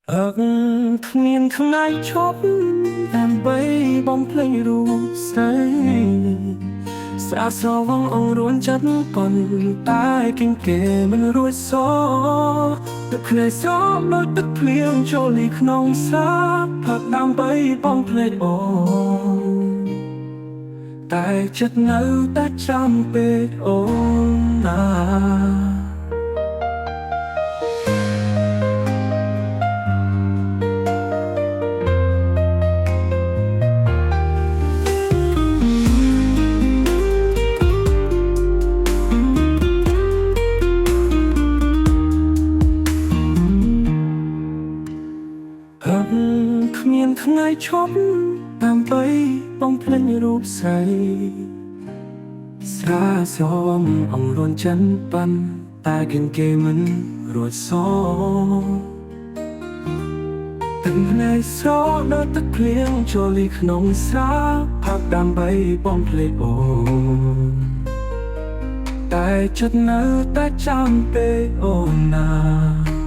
គ្មានថ្ងៃឈប់ដើម្បីបំភ្លេចរូបស្រីស្អាតស្រវងអង្រួនចិត្តប៉ុន្តែគិងគេមិនរួចសទឹកភ្នែកស្រោបដូចទឹកភ្លៀងចូលលីក្នុងសាផឹកដើម្បីបំភ្លេចអូនតែចិត្តនៅតែចាំពេកអូនណាគ្មានថ្ងៃឈប់ដើម្បីបំភ្លេចរូបស្រីស្រាសមអង្រួនចិនប៉ាន់តែគិនគេមិនរួចសទឹកភ្នែកស្រោដូចទឹកភ្លៀងចូលលីក្នុងសាផឹកដើម្បីបំភ្លេចអូនតែចិត្តនៅតែចាំពេកអូនណា